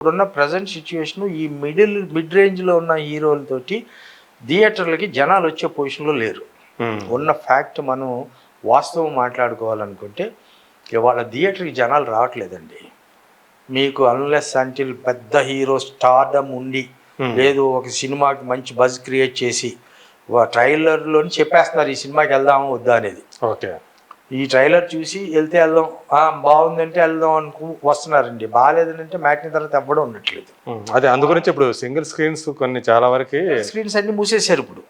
ఇప్పుడున్న present situation ఈ mid రేంజ్లో ఉన్న హీరోలతోటి థియేటర్లకి జనాలు వచ్చే పొజిషన్లో లేరు. ఉన్న ఫ్యాక్ట్ మనం వాస్తవం మాట్లాడుకోవాలనుకుంటే ఇవాళ థియేటర్కి జనాలు రావట్లేదండి. మీకు అన్లెస్ అంటిల్ పెద్ద హీరో స్టార్డమ్ ఉండి లేదు ఒక సినిమాకి మంచి బజ్ క్రియేట్ చేసి ట్రైలర్లోని చెప్పేస్తున్నారు ఈ సినిమాకి వెళ్దాము వద్దా అనేది. ఓకే, ఈ ట్రైలర్ చూసి వెళ్తే వెళ్దాం, బాగుందంటే వెళ్దాం వస్తున్నారండి. బాగాలేదంటే మ్యాట్ని తర్వాత ఎవ్వడం ఉండట్లేదు. అదే అందుగురించి ఇప్పుడు సింగిల్ స్క్రీన్స్ కొన్ని చాలా వరకు స్క్రీన్స్ అన్ని మూసేశారు. ఇప్పుడు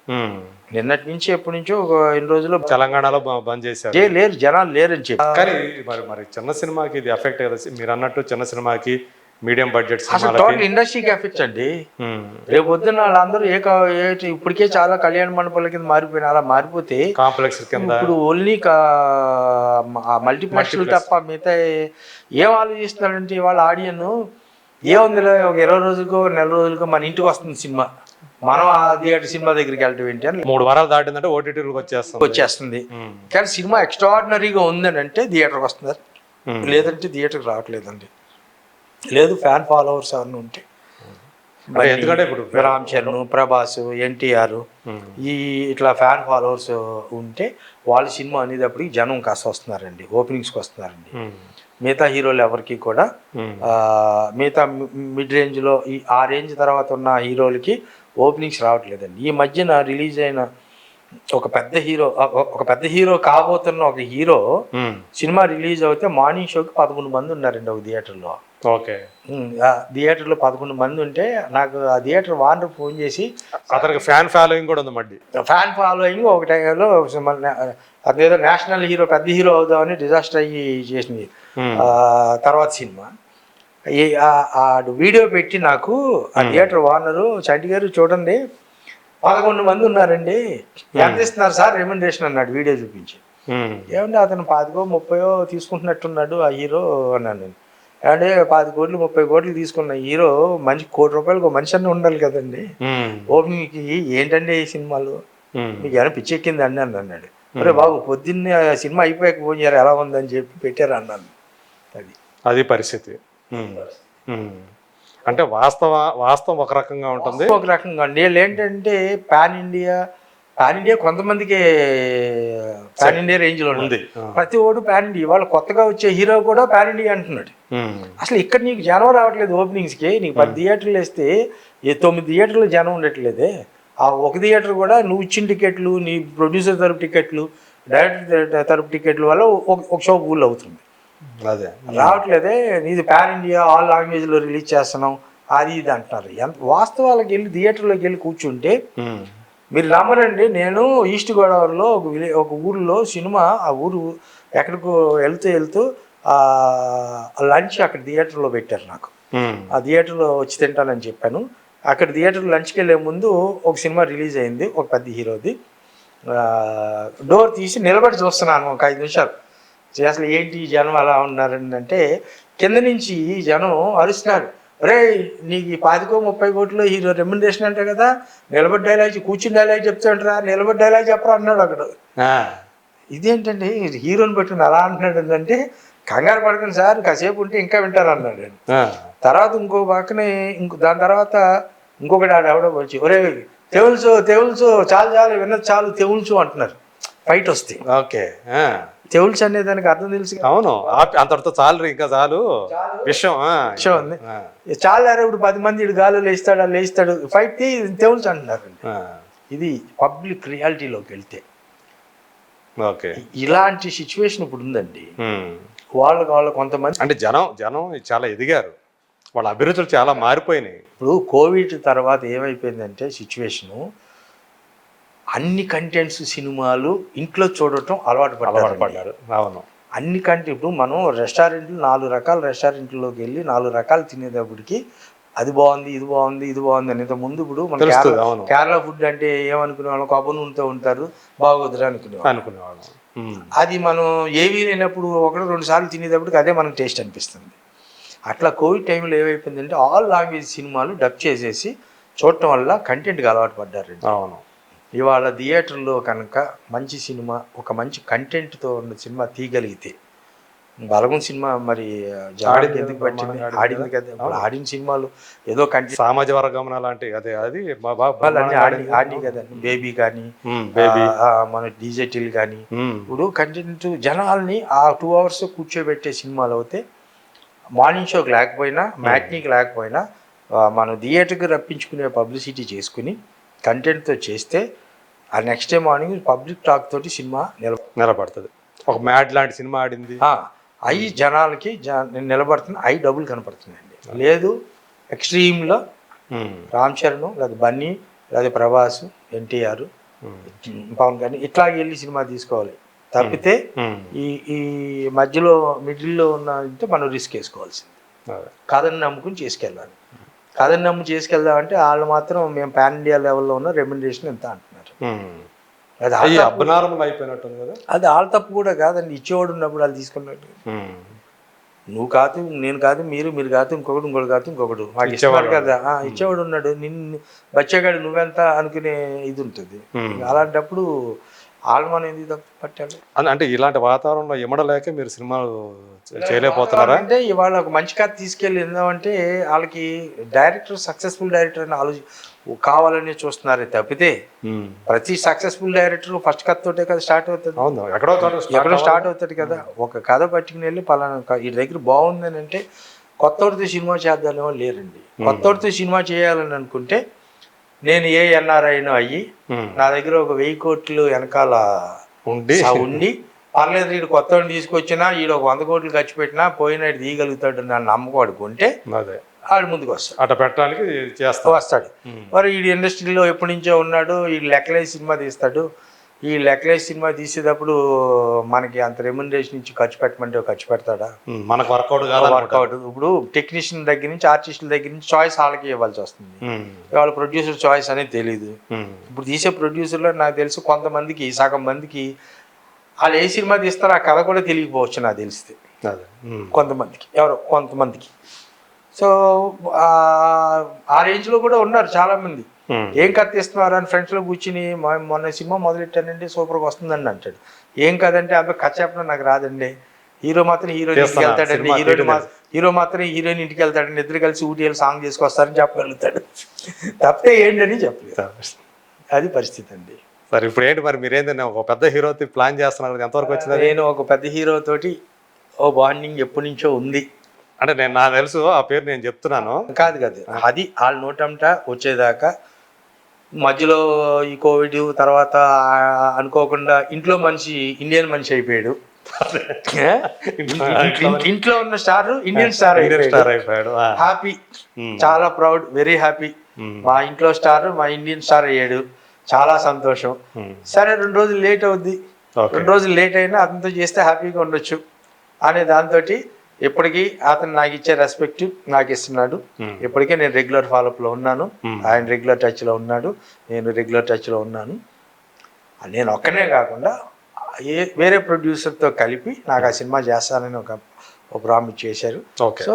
నిన్నటి నుంచి ఎప్పటి నుంచో ఒక ఎన్ని రోజులు తెలంగాణలో బంద్ చేశారు. లేరు, జనాలు లేరని చెప్పి. కానీ మరి చిన్న సినిమాకి ఇది ఎఫెక్ట్ కదా. మీరు అన్నట్టు చిన్న సినిమాకి మీడియం బడ్జెట్ అసలు టోటల్ ఇండస్ట్రీకి ఎఫెక్ట్ అండి. రేపు పొద్దున్న వాళ్ళందరూ ఇప్పటికే చాలా కళ్యాణ మండపాల కింద మారిపోయిన అలా మారిపోతే కాంప్లెక్స్ కింద ఇప్పుడు ఓన్లీ మల్టీప్లెక్స్ తప్ప మిగతా ఏం ఆలోచిస్తున్నారంటే వాళ్ళ ఆడియన్ ఏముందిలే ఒక 20 రోజులకో నెల రోజులకో మన ఇంటికి వస్తుంది సినిమా, మనం ఆ థియేటర్ సినిమా దగ్గరికి వెళ్ళటం ఏంటి అని 3 వారాలు దాటిందంటే ఓటీటీలకు వచ్చేస్తుంది. కానీ సినిమా ఎక్స్ట్రాడినరీగా ఉందని అంటే థియేటర్కి వస్తున్నారు, లేదంటే థియేటర్కి రావట్లేదండి. లేదు ఫ్యాన్ ఫాలోవర్స్ అని ఉంటే ఎందుకంటే ఇప్పుడు రామ్ చరణ్, ప్రభాస్, ఎన్టీఆర్ ఇట్లా ఫ్యాన్ ఫాలోవర్స్ ఉంటే వాళ్ళ సినిమా అనేటప్పటికి జనం కాస్త వస్తున్నారండి, ఓపెనింగ్స్కి వస్తున్నారండి. మిగతా హీరోలు ఎవరికి కూడా మిగతా మిడ్ రేంజ్లో ఆ రేంజ్ తర్వాత ఉన్న హీరోలకి ఓపెనింగ్స్ రావట్లేదండి. ఈ మధ్యన రిలీజ్ అయిన ఒక పెద్ద హీరో కాబోతున్న ఒక హీరో సినిమా రిలీజ్ అవుతే మార్నింగ్ షోకి 11 మంది ఉన్నారండి ఒక థియేటర్లో. ఓకే, థియేటర్లో 11 మంది ఉంటే నాకు ఆ థియేటర్ వానర్ ఫోన్ చేసి అతనికి ఫ్యాన్ ఫాలోయింగ్ కూడా ఉంది. మళ్ళీ ఫ్యాన్ ఫాలోయింగ్ ఒక టైంలో అదేదో నేషనల్ హీరో పెద్ద హీరో అవుదామని డిజాస్టర్ అయ్యి చేసింది. తర్వాత సినిమా ఆ వీడియో పెట్టి నాకు ఆ థియేటర్ వానరు చంటి గారు చూడండి 11 మంది ఉన్నారండి, ఎంత ఇస్తున్నారు సార్ రెమ్యునరేషన్ అన్నాడు వీడియో చూపించి. ఏమంటే అతను 25-30 తీసుకుంటున్నట్టున్నాడు ఆ హీరో అన్నాను నేను. అంటే 25 కోట్లు 30 కోట్లు తీసుకున్న హీరో మంచి ₹1 కోటి ఒక మనిషి అన్న ఉండాలి కదండి ఓపెనింగ్కి. ఏంటండి ఈ సినిమాలు మీకు ఏమైనా పిచ్చెక్కింది అండి అని అన్నాడు. అరే బాబు పొద్దున్నే సినిమా అయిపోయాక ఫోన్ చేయరు ఎలా ఉందని చెప్పి పెట్టారు అన్నాను. అది పరిస్థితి. అంటే వాస్తవం ఒక రకంగా ఉంటుంది, ఒక రకంగా అండి. వీళ్ళు ఏంటంటే పాన్ ఇండియా కొంతమందికి పాన్ ఇండియా రేంజ్లో ఉంది. ప్రతి ఓడు పాన్ ఇండియా. వాళ్ళు కొత్తగా వచ్చే హీరో కూడా పాన్ ఇండియా అంటున్నాడు. అసలు ఇక్కడ నీకు జనం రావట్లేదు ఓపెనింగ్స్కి. నీకు 10 థియేటర్లు వేస్తే 9 థియేటర్లు జనం ఉండట్లేదే. ఆ ఒక థియేటర్ కూడా నువ్వు ఇచ్చిన టికెట్లు, నీ ప్రొడ్యూసర్ తరపు టికెట్లు, డైరెక్టర్ తరపు టికెట్ల వల్ల ఒక షో ఫుల్ అవుతుంది. అదే రావట్లేదే. నీది పాన్ ఇండియా ఆల్ లాంగ్వేజ్లో రిలీజ్ చేస్తున్నాం అది ఇది అంటున్నారు. వాస్తవాలకు వెళ్ళి థియేటర్లోకి వెళ్ళి కూర్చుంటే మీరు నమ్మరండి. నేను ఈస్ట్ గోదావరిలో ఒక ఊరిలో సినిమా, ఆ ఊరు ఎక్కడికో వెళ్తూ లంచ్ అక్కడ థియేటర్లో పెట్టారు నాకు. ఆ థియేటర్లో వచ్చి తింటానని చెప్పాను. అక్కడ థియేటర్ లంచ్కి వెళ్ళే ముందు ఒక సినిమా రిలీజ్ అయింది ఒక పెద్ద హీరోది. డోర్ తీసి నిలబడి చూస్తున్నాను ఒక 5 నిమిషాలు. అసలు ఏంటి జనం అలా ఉన్నారని అంటే కింద నుంచి జనం అరుస్తున్నారు. అరే నీకు 25-30 కోట్లు హీరో రెమ్యునరేషన్ అంటే కదా, నిలబడి డైలాగ్ కూర్చుని డైలాగ్ చెప్తాంటారా, నిలబడి డైలాగ్ చెప్పరా అన్నాడు అక్కడ. ఇదేంటండి హీరోని పెట్టుకుని అలా అంటున్నాడు అంటే కంగారు పడకండి సార్ కాసేపు ఉంటే ఇంకా వింటారు అన్నాడు. తర్వాత ఇంకో పక్కనే దాని తర్వాత ఇంకొకటి ఎవడో వచ్చి ఒరే తెవుల్చు చాలు విన్నది చాలు తెవుల్చు అంటున్నారు ఫైట్ వస్తే. ఓకే, తెవుల్స్ అనే దానికి అర్థం తెలుసు. అవును, అంతటితో చాలు ఇంకా చాలు విషయం ఉంది. చాలా ఇప్పుడు 10 మంది ఇడు గాలు లేస్తాడు ఫైట్ తెవుల్స్ అంటున్నారు. ఇది పబ్లిక్ రియాలిటీలోకి వెళ్తే ఓకే ఇలాంటి సిచ్యువేషన్ ఇప్పుడు ఉందండి. వాళ్ళు కొంతమంది అంటే జనం చాలా ఎదిగారు, వాళ్ళ అభిరుచులు చాలా మారిపోయినాయి. ఇప్పుడు కోవిడ్ తర్వాత ఏమైపోయిందంటే సిచ్యువేషను అన్ని కంటెంట్స్ సినిమాలు ఇంట్లో చూడటం అలవాటు పడ్డారు. అవును, అన్ని ఇప్పుడు మనం రెస్టారెంట్లు 4 రకాల రెస్టారెంట్లోకి వెళ్ళి 4 రకాలు తినేటప్పటికి అది బాగుంది ఇది బాగుంది అని. ముందు ఇప్పుడు మన కేరళ ఫుడ్ అంటే ఏమనుకునేవాళ్ళం, కొబ్బరి నూనెతో ఉంటారు బాగోదురా అనుకునేవాళ్ళం. అది మనం ఏవీ లేనప్పుడు 1-2 సార్లు తినేటప్పటికి అదే మనకు టేస్ట్ అనిపిస్తుంది. అట్లా కోవిడ్ టైంలో ఏమైపోయిందంటే ఆల్ లాంగ్వేజ్ సినిమాలు డబ్ చేసేసి చూడటం వల్ల కంటెంట్కి అలవాటు పడ్డారు. అవును, ఇవాళ థియేటర్లో కనుక మంచి సినిమా ఒక మంచి కంటెంట్తో ఉన్న సినిమా తీయగలిగితే బలగం సినిమా మరి జనానికి ఎందుకు పట్టింది? ఆడింది కదా. ఇప్పుడు ఆడిన సినిమాలు ఏదో సామాజిక వర్గమన లాంటి అదే అది అన్ని ఆడినాయి కదా. బేబీ కానీ, బేబీ, మన డీజెటిల్ కానీ. ఇప్పుడు కంటెంట్ జనాల్ని ఆ 2 hours కూర్చోబెట్టే సినిమాలు అయితే మార్నింగ్ షోకి లేకపోయినా, మ్యాట్నీకి లేకపోయినా మనం థియేటర్కి రప్పించుకునే పబ్లిసిటీ చేసుకుని కంటెంట్తో చేస్తే ఆ next day morning public talk తోటి సినిమా నిలబడుతుంది. ఒక మ్యాడ్ లాంటి సినిమా ఆడింది, అవి జనాలకి నిలబడుతుంది, అవి డబ్బులు కనపడుతుందండి. లేదు ఎక్స్ట్రీమ్లో రామ్ చరణ్, లేదా బన్నీ, లేదా ప్రభాస్, ఎన్టీఆర్, పవన్ కళ్యాణ్ ఇట్లాగే వెళ్ళి సినిమా తీసుకోవాలి తప్పితే ఈ ఈ మధ్యలో మిడిల్లో ఉన్న మనం రిస్క్ వేసుకోవాల్సింది. కథని నమ్ముకుని చేసుకెళ్ళాలి. కథని నమ్ము చేసుకెళ్దామంటే వాళ్ళు మాత్రం మేము పాన్ ఇండియా లెవెల్లో ఉన్న రెమ్యునరేషన్ ఎంత అంటున్నారు. అది అబ్నార్మల్ అయిపోయినట్టుంది కదా. అది వాళ్ళ తప్పు కూడా కాదండి. ఇచ్చేవాడు ఉన్నప్పుడు వాళ్ళు తీసుకున్నట్టు. నువ్వు కాదు, నేను కాదు, మీరు కాదు, ఇంకొకటి కాదు, ఇంకొకటి మాకు ఇచ్చేవాడు కదా. ఇచ్చేవాడు ఉన్నాడు, నిన్ను బచ్చేగాడు నువ్వెంత అనుకునే ఇది ఉంటుంది. అలాంటప్పుడు ఆల్మాన్ ఎందుకు తప్పు పట్టాలి? అంటే ఇలాంటి వాతావరణంలో ఇమడలేక మీరు సినిమాలు చేయలేకపోతున్నారా? అంటే ఇవాళ ఒక మంచి కథ తీసుకెళ్ళి ఏందంటే వాళ్ళకి డైరెక్టర్ సక్సెస్ఫుల్ డైరెక్టర్ అని కావాలని చూస్తున్నారే తప్పితే ప్రతి సక్సెస్ఫుల్ డైరెక్టర్ ఫస్ట్ కథ తోటే కదా స్టార్ట్ అవుతుంది. ఎక్కడో స్టార్ట్ అవుతుంది కదా. ఒక కథ పట్టుకుని వెళ్ళి పలానా ఈ దగ్గర బాగుందని అంటే కొత్తవాడితో సినిమా చేద్దామో లేరండి. కొత్తవాడితో సినిమా చేయాలని అనుకుంటే నేను ఏ ఎన్ఆర్ఐనో అయ్యి నా దగ్గర ఒక 1000 కోట్లు వెనకాల ఉండి పర్లేదు, వీడు కొత్తవాడిని తీసుకొచ్చినా వీడు ఒక 100 కోట్లు ఖర్చు పెట్టినా పోయినాడు తీయగలుగుతాడు నన్ను నమ్మకం ఆడు ముందుకు వస్తాడు. అట్లా పెట్టడానికి వస్తాడు. మరి ఈ ఇండస్ట్రీలో ఎప్పటి నుంచో ఉన్నాడు, ఈ లెక్కలేసి సినిమా తీస్తాడు. ఈ లెక్కలేసి సినిమా తీసేటప్పుడు మనకి అంత రెమ్యునరేషన్ నుంచి ఖర్చు పెట్టమంటే ఖర్చు పెడతాడా? మనకు వర్కౌట్ ఇప్పుడు టెక్నీషియన్ దగ్గర నుంచి ఆర్టిస్టుల దగ్గర నుంచి చాయిస్ వాళ్ళకి ఇవ్వాల్సి వస్తుంది. వాళ్ళ ప్రొడ్యూసర్ చాయిస్ అనేది తెలియదు. ఇప్పుడు తీసే ప్రొడ్యూసర్లో నాకు తెలుసు కొంతమందికి, సగం మందికి వాళ్ళు ఏ సినిమా తీస్తారో ఆ కథ కూడా తెలియకపోవచ్చు నాకు తెలిస్తే. కొంతమందికి కొంతమందికి. సో ఆ రేంజ్లో కూడా ఉన్నారు చాలామంది. ఏం కథ తీస్తున్నారు అని ఫ్రెండ్స్లో కూర్చుని మొన్న సినిమా మొదలెట్టానండి సూపర్గా వస్తుందండి అంటాడు. ఏం కదంటే అబ్బాయి కథ చెప్పడం నాకు రాదండి, హీరో మాత్రం హీరోయిన్ ఇంటికి వెళ్తాడండి, హీరో మాత్రం హీరోయిన్ ఇంటికి వెళ్తాడండి, ఇద్దరు కలిసి ఊటీ వెళ్ళి సాంగ్ చేసుకొస్తారని చెప్పగలుగుతాడు తప్పితే ఏంటని చెప్పలేదు. అది పరిస్థితి అండి. సరే ఇప్పుడు ఏంటి మరి మీరేంటంటే ఒక పెద్ద హీరోతో ప్లాన్ చేస్తున్నారు, ఎంతవరకు వచ్చింది? నేను ఒక పెద్ద హీరో తోటి బాండింగ్ ఎప్పటి నుంచో ఉంది. అంటే నాకు తెలుసు ఆ పేరు నేను చెప్తున్నాను కాదు అది వాళ్ళ నోటంట వచ్చేదాకా మధ్యలో ఈ కోవిడ్ తర్వాత అనుకోకుండా ఇంట్లో మనిషి ఇండియన్ మనిషి అయిపోయాడు. ఇంట్లో ఉన్న స్టార్ ఇండియన్ స్టార్ అయిపోయాడు. హ్యాపీ, చాలా ప్రౌడ్, వెరీ హ్యాపీ. మా ఇంట్లో స్టార్ మా ఇండియన్ స్టార్ అయ్యాడు, చాలా సంతోషం. సరే 2 రోజులు లేట్ అవుద్ది, 2 రోజులు లేట్ అయినా అతనితో చేస్తే హ్యాపీగా ఉండొచ్చు అనే దాంతో ఇప్పటికీ అతను నాకు ఇచ్చే రెస్పెక్ట్ నాకు ఇస్తున్నాడు. ఇప్పటికే నేను రెగ్యులర్ ఫాలోఅప్లో ఉన్నాను, ఆయన రెగ్యులర్ టచ్లో ఉన్నాడు, నేను రెగ్యులర్ టచ్లో ఉన్నాను. నేను ఒక్కనే కాకుండా వేరే ప్రొడ్యూసర్తో కలిపి నాకు ఆ సినిమా చేస్తానని ఒక ప్రామిస్ చేశారు. సో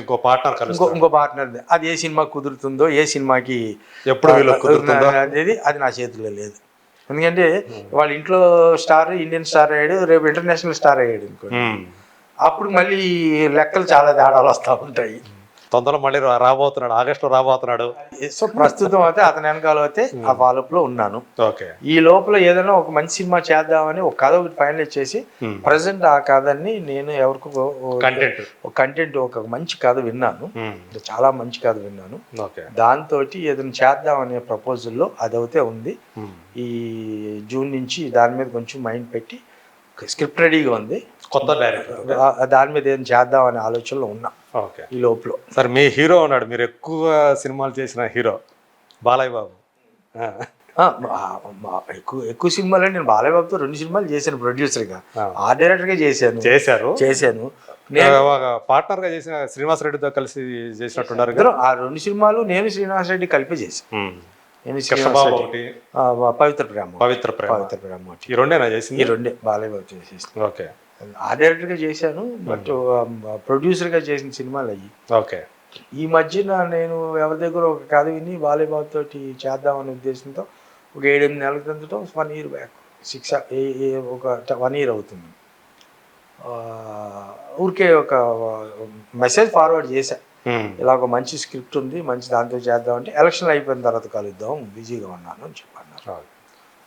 ఇంకో పార్ట్నర్, అది ఏ సినిమా కుదురుతుందో, ఏ సినిమాకి ఎప్పుడు అనేది అది నా చేతిలో లేదు. ఎందుకంటే వాళ్ళ ఇంట్లో స్టార్ ఇండియన్ స్టార్ అయ్యాడు, రేపు ఇంటర్నేషనల్ స్టార్ అయ్యాడు అనుకోండి, అప్పుడు మళ్ళీ లెక్కలు చాలా తేడాలు వస్తూ ఉంటాయి. తొందరలో మళ్ళీ రాబోతున్నాడు, ఆగస్టులో రాబోతున్నాడు. సో ప్రస్తుతం అయితే అతని వెనకాల అయితే ఆ ఫాలోఅప్లో ఉన్నాను. ఈ లోపల ఏదైనా ఒక మంచి సినిమా చేద్దామని ఒక కథ ఒకటి ఫైనలైజ్ చేసి ప్రజెంట్ ఆ కథని నేను ఎవరికో కంటెంట్ ఒక మంచి కథ విన్నాను, చాలా మంచి కథ విన్నాను. దాంతో ఏదైనా చేద్దామనే ప్రపోజల్లో అదైతే ఉంది. ఈ జూన్ నుంచి దాని మీద కొంచెం మైండ్ పెట్టి స్క్రిప్ట్ రెడీగా ఉంది, కొత్త డైరెక్టర్ దాని మీద ఏం చేద్దామనే ఆలోచనలో ఉన్నా. ఈ లోపల సార్ మీ హీరో ఉన్నాడు, మీరు ఎక్కువ సినిమాలు చేసిన హీరో బాలయ్య బాబు. ఎక్కువ సినిమాలు నేను బాలయ్య బాబుతో 2 సినిమాలు చేశాను ప్రొడ్యూసర్గా, ఆ డైరెక్టర్గా చేశాను. పార్ట్నర్ గా చేసిన శ్రీనివాస్ రెడ్డితో కలిసి చేసినట్టున్నారు. ఆ 2 సినిమాలు నేను శ్రీనివాస్ రెడ్డి కలిపి చేశాను. పవిత్ర ప్రేమ ఈ రెండేనా చేసింది? ఈ 2 బాలయ్య బాబు చేసేసాను. ఓకే, ఆ డైరెక్టర్గా చేశాను, బట్ ప్రొడ్యూసర్గా చేసిన సినిమాలు అయ్యి. ఓకే, ఈ మధ్యన నేను ఎవరి దగ్గర ఒక కథ విని బాలయ్య బాబు తోటి చేద్దామనే ఉద్దేశంతో ఒక 7-8 నెలల క్రితంతో 1 year బ్యాక్ ఒక 1 year అవుతుంది ఊరికే ఒక మెసేజ్ ఫార్వర్డ్ చేశా, ఉమ్. ఇలా ఒక మంచి స్క్రిప్ట్ ఉంది, మంచి దాంతో చేద్దామంటే ఎలక్షన్ అయిపోయిన తర్వాత కలుద్దాం, బిజీగా ఉన్నాను అని చెప్పన్నారు.